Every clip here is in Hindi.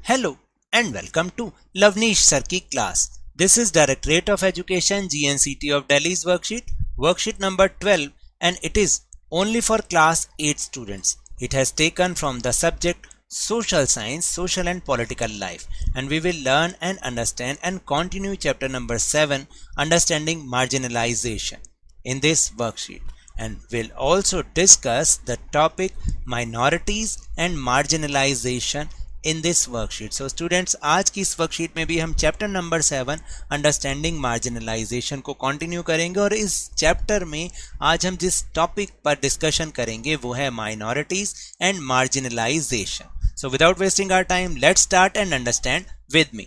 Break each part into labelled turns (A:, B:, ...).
A: Hello and welcome to Lavneesh Sir ki class. This is Directorate of Education GNCT of Delhi's worksheet number 12, and it is only for class 8 students. It has taken from the subject Social Science, Social and Political Life, and we will learn and understand and continue chapter number 7, Understanding Marginalization, in this worksheet. And we'll also discuss the topic minorities and marginalization in this worksheet. So students, आज की इस वर्कशीट में भी हम चैप्टर नंबर 7 अंडरस्टैंडिंग मार्जिनलाइजेशन को कंटिन्यू करेंगे, और इस चैप्टर में आज हम जिस टॉपिक पर डिस्कशन करेंगे वो है minorities and marginalisation. So without wasting our time, let's start and understand with me.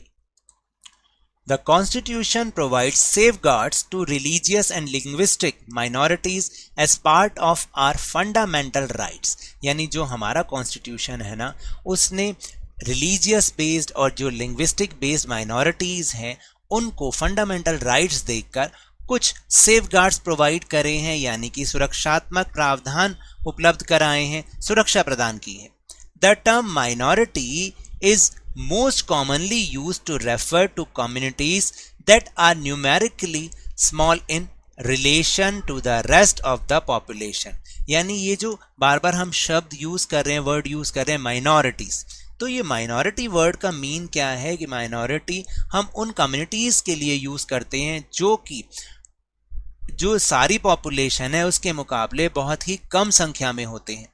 A: The Constitution provides safeguards to religious and linguistic minorities as part of our fundamental rights. यानी जो हमारा कॉन्स्टिट्यूशन है ना, उसने रिलीजियस बेस्ड और जो लिंग्विस्टिक बेस्ड माइनॉरिटीज़ हैं उनको फंडामेंटल राइट्स देकर कुछ सेफगार्ड्स प्रोवाइड करे हैं, यानी कि सुरक्षात्मक प्रावधान उपलब्ध कराए हैं, सुरक्षा प्रदान की है. The term minority is most commonly used to refer to communities that are numerically small in relation to the rest of the population. यानी ये जो बार बार हम शब्द यूज कर रहे हैं, वर्ड यूज कर रहे हैं माइनॉरिटीज, तो ये माइनॉरिटी वर्ड का मीन क्या है कि माइनॉरिटी हम उन कम्युनिटीज के लिए यूज करते हैं जो कि जो सारी पॉपुलेशन है उसके मुकाबले बहुत ही कम संख्या में होते हैं.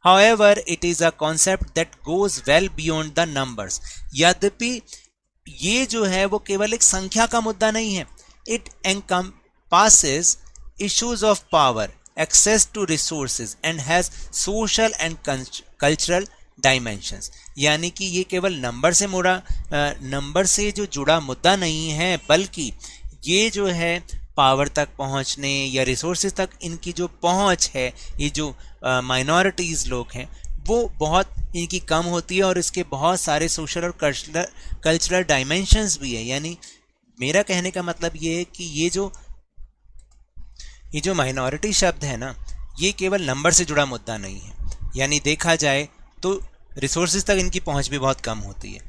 A: However, it is a concept that goes well beyond the numbers. यद्यपि ये जो है वो केवल एक संख्या का मुद्दा नहीं है. It encompasses issues of power, access to resources and has social and cultural dimensions. यानी कि ये केवल नंबर से जो जुड़ा मुद्दा नहीं है, बल्कि ये जो है पावर तक पहुंचने या रिसोर्सेज तक इनकी जो पहुंच है, ये जो माइनॉरिटीज़ लोग हैं वो बहुत इनकी कम होती है, और इसके बहुत सारे सोशल और कल्चरल डायमेंशंस भी है. यानी मेरा कहने का मतलब ये है कि ये जो माइनॉरिटी शब्द है ना, ये केवल नंबर से जुड़ा मुद्दा नहीं है. यानी देखा जाए तो रिसोर्सेज तक इनकी पहुंच भी बहुत कम होती है.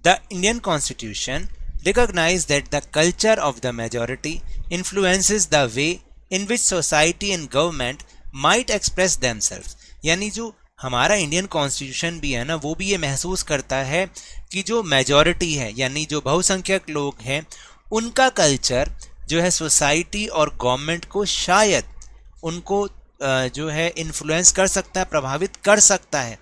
A: The Indian constitution recognize that the culture of the majority influences the way in which society and government might express themselves. यानी जो हमारा इंडियन कॉन्स्टिट्यूशन भी है ना, वो भी ये महसूस करता है कि जो मेजॉरिटी है यानी जो बहुसंख्यक लोग हैं उनका कल्चर जो है सोसाइटी और गवर्नमेंट को शायद उनको जो है इन्फ्लुएंस कर सकता है, प्रभावित कर सकता है.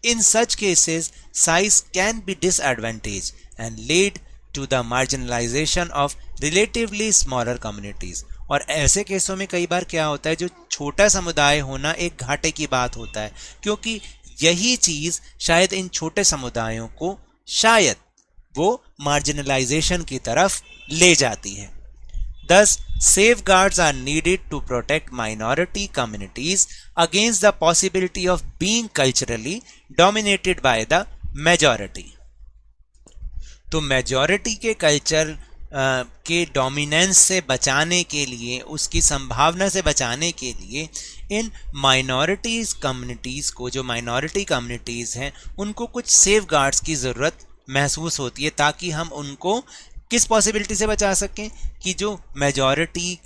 A: In such cases size can be disadvantage and lead to the marginalization of relatively smaller communities. और ऐसे केसों में कई बार क्या होता है, जो छोटा समुदाय होना एक घाटे की बात होता है, क्योंकि यही चीज़ शायद इन छोटे समुदायों को शायद वो मार्जिनलाइजेशन की तरफ ले जाती है. Thus, safeguards are needed to protect minority communities against the possibility of being culturally dominated by the majority. तो मेजॉरिटी के कल्चर के डोमिनेंस से बचाने के लिए, उसकी संभावना से बचाने के लिए इन माइनॉरिटीज़ कम्युनिटीज़ को, जो माइनॉरिटी कम्युनिटीज़ हैं, उनको कुछ सेफ गार्ड्स की ज़रूरत महसूस होती है, ताकि हम उनको किस पॉसिबिलिटी से बचा सकें कि जो मेजॉरिटी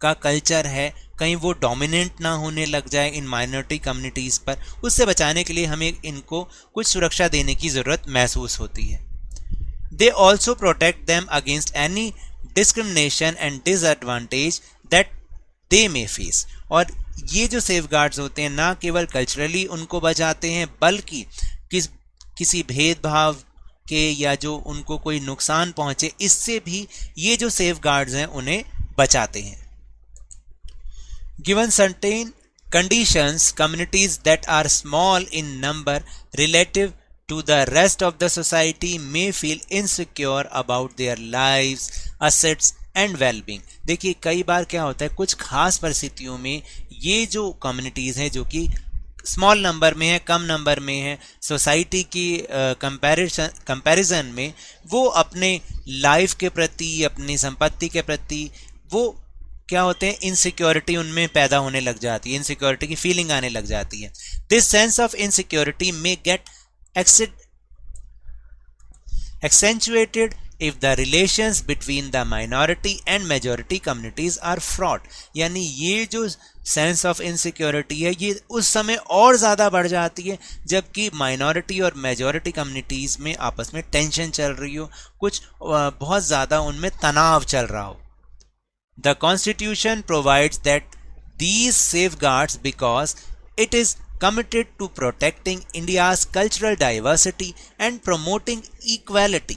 A: का कल्चर है कहीं वो डोमिनेंट ना होने लग जाए इन माइनॉरिटी कम्युनिटीज़ पर. उससे बचाने के लिए हमें इनको कुछ सुरक्षा देने की ज़रूरत महसूस होती है. They also protect them against any discrimination and disadvantage that they may face. और ये जो सेफगार्ड्स होते हैं ना केवल कल्चरली उनको बचाते हैं, बल्कि किसी भेदभाव के या जो उनको कोई नुकसान पहुंचे, इससे भी ये जो सेफगार्ड्स हैं उन्हें बचाते हैं. Given certain conditions, communities that are small in number relative to the rest of the society may feel insecure about their lives, assets and well-being. देखिए कई बार क्या होता है, कुछ खास परिस्थितियों में ये जो कम्युनिटीज़ हैं जो कि स्मॉल नंबर में है, कम नंबर में है, सोसाइटी की कंपैरिजन में, वो अपने लाइफ के प्रति, अपनी संपत्ति के प्रति वो क्या होते हैं, इनसिक्योरिटी उनमें पैदा होने लग जाती है, इनसिक्योरिटी की फीलिंग आने लग जाती है. This sense of insecurity may gate accentuated if the relations between the minority and majority communities are fraught। यानी ये जो सेंस ऑफ इनसिक्योरिटी है ये उस समय और ज़्यादा बढ़ जाती है जबकि माइनॉरिटी और मेजॉरिटी कम्युनिटीज़ में आपस में टेंशन चल रही हो, कुछ बहुत ज़्यादा उनमें तनाव चल रहा हो। The Constitution provides that these safeguards because it is committed to protecting India's cultural diversity and promoting equality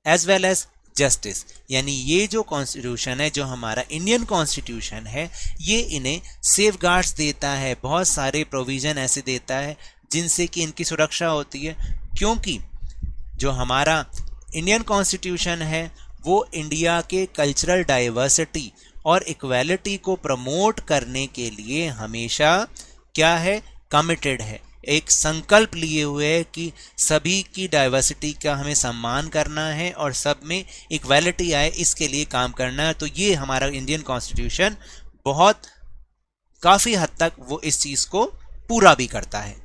A: as well as justice। यानी ये जो कॉन्स्टिट्यूशन है, जो हमारा इंडियन कॉन्स्टिट्यूशन है, ये इन्हें सेफगार्ड्स देता है, बहुत सारे प्रोविज़न ऐसे देता है जिनसे कि इनकी सुरक्षा होती है, क्योंकि जो हमारा इंडियन कॉन्स्टिट्यूशन है वो इंडिया के कल्चरल डाइवर्सिटी और इक्वालिटी को प्रमोट करने के लिए हमेशा क्या है, कमिटेड है, एक संकल्प लिए हुए है कि सभी की डाइवर्सिटी का हमें सम्मान करना है और सब में इक्वालिटी आए, इसके लिए काम करना है। तो ये हमारा इंडियन कॉन्स्टिट्यूशन बहुत काफ़ी हद तक वो इस चीज़ को पूरा भी करता है।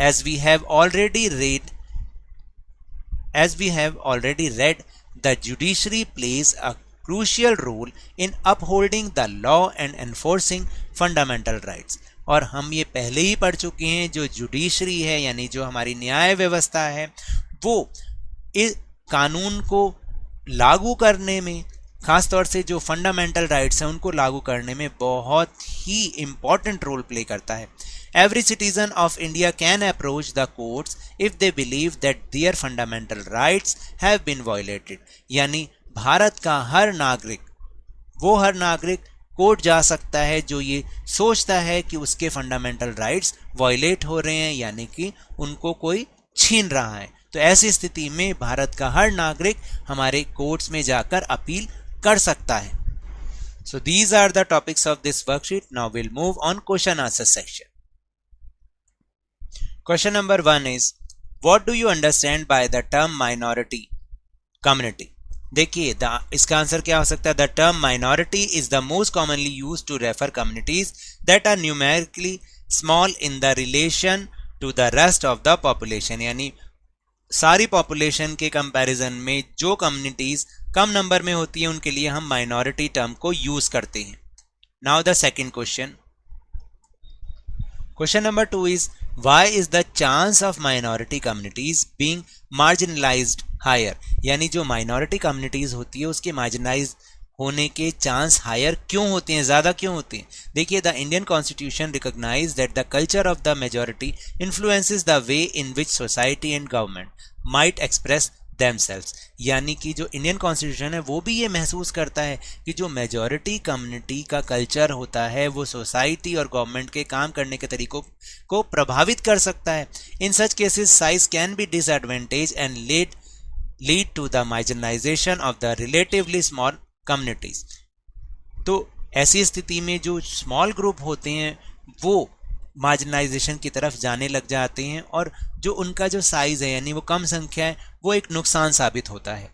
A: As we have already read, the judiciary plays a crucial role in upholding the law and enforcing fundamental rights। और हम ये पहले ही पढ़ चुके हैं, जो जुडिशरी है यानी जो हमारी न्याय व्यवस्था है वो इस कानून को लागू करने में, ख़ासतौर से जो फंडामेंटल राइट्स हैं उनको लागू करने में बहुत ही इम्पॉर्टेंट रोल प्ले करता है। Every citizen of India can approach the courts if they believe that their fundamental rights have been violated। यानी भारत का हर नागरिक, वो हर नागरिक कोर्ट जा सकता है जो ये सोचता है कि उसके फंडामेंटल राइट्स वायलेट हो रहे हैं, यानी कि उनको कोई छीन रहा है। तो ऐसी स्थिति में भारत का हर नागरिक हमारे कोर्ट्स में जाकर अपील कर सकता है। So these are the topics of this worksheet. Now we'll move on question answer section. Question number 1 is, what do you understand by the term minority community? देखिए इसका आंसर क्या हो सकता है। The term minority is the most commonly use to refer communities that are numerically small in the relation to the rest of the population. यानी सारी पॉपुलेशन के कंपैरिजन में जो कम्युनिटीज कम नंबर में होती है उनके लिए हम माइनॉरिटी टर्म को यूज करते हैं। Now the second question, question number 2 is, why is the chance of minority communities being marginalised higher. यानी जो माइनॉरिटी कम्युनिटीज होती है उसके मार्जिनलाइज होने के चांस हायर क्यों होते हैं, ज़्यादा क्यों होते हैं। देखिए, the Indian constitution recognise that the culture of the majority influences the way in which society and government might express themselves। यानी कि जो इंडियन कॉन्स्टिट्यूशन है वो भी ये महसूस करता है कि जो मेजॉरिटी कम्युनिटी का कल्चर होता है वो सोसाइटी और गवर्नमेंट के काम करने के तरीकों को प्रभावित कर सकता है। In such cases size can be disadvantage and lead to the marginalization of the relatively small communities. तो ऐसी स्थिति में जो स्मॉल ग्रुप होते हैं वो मार्जिनलाइजेशन की तरफ जाने लग जाते हैं और जो उनका जो साइज है यानी वो कम संख्या है वो एक नुकसान साबित होता है।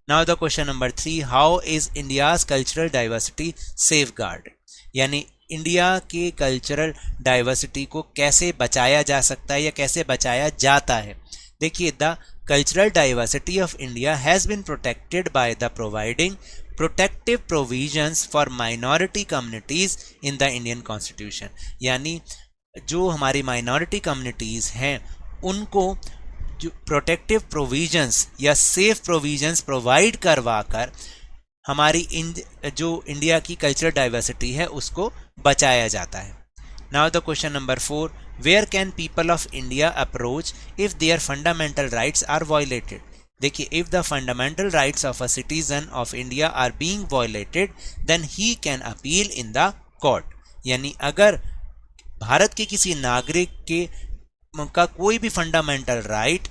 A: Now the question number 3, how is India's cultural diversity safeguard. यानी इंडिया के कल्चरल डाइवर्सिटी को कैसे बचाया जा सकता है या कैसे बचाया जाता है। देखिए, the cultural diversity of India has been protected by the providing protective provisions for minority communities in the Indian Constitution। यानी जो हमारी माइनॉरिटी कम्युनिटीज़ हैं उनको जो प्रोटेक्टिव प्रोविजंस या सेफ प्रोविजंस प्रोवाइड करवा कर हमारी जो इंडिया की कल्चरल डाइवर्सिटी है उसको बचाया जाता है। Now the question number 4, where can people of India approach if their fundamental rights are violated. देखिए, if the fundamental rights of a citizen of India are being violated then he can appeal in the court. यानी अगर भारत के किसी नागरिक का कोई भी फंडामेंटल राइट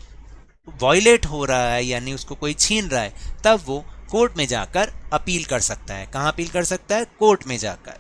A: वायलेट हो रहा है यानी उसको कोई छीन रहा है तब वो कोर्ट में जाकर अपील कर सकता है। कहाँ अपील कर सकता है? कोर्ट में जाकर।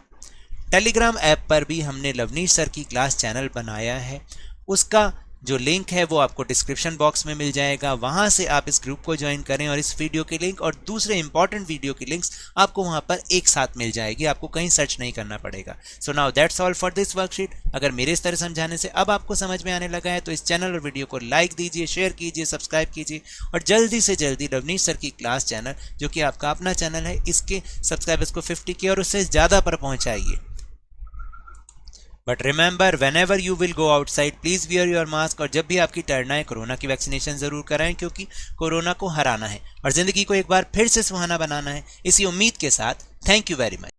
A: टेलीग्राम ऐप पर भी हमने लवनीश सर की क्लास चैनल बनाया है, उसका जो लिंक है वो आपको डिस्क्रिप्शन बॉक्स में मिल जाएगा, वहां से आप इस ग्रुप को ज्वाइन करें और इस वीडियो की लिंक और दूसरे इंपॉर्टेंट वीडियो की लिंक्स आपको वहां पर एक साथ मिल जाएगी, आपको कहीं सर्च नहीं करना पड़ेगा। So now that's all for this worksheet. अगर मेरे इस तरह समझाने से अब आपको समझ में आने लगा है तो इस चैनल और वीडियो को लाइक दीजिए, शेयर कीजिए, सब्सक्राइब कीजिए और जल्दी से जल्दी लवनीश सर की क्लास चैनल, जो कि आपका अपना चैनल है, इसके सब्सक्राइबर्स को 50 के और उससे ज़्यादा पर पहुंचाइए। But remember, whenever you will go outside, please wear your mask। और जब भी आपकी टर्न आए कोरोना की वैक्सीनेशन जरूर कराएं, क्योंकि कोरोना को हराना है और जिंदगी को एक बार फिर से सुहाना बनाना है। इसी उम्मीद के साथ थैंक यू वेरी मच।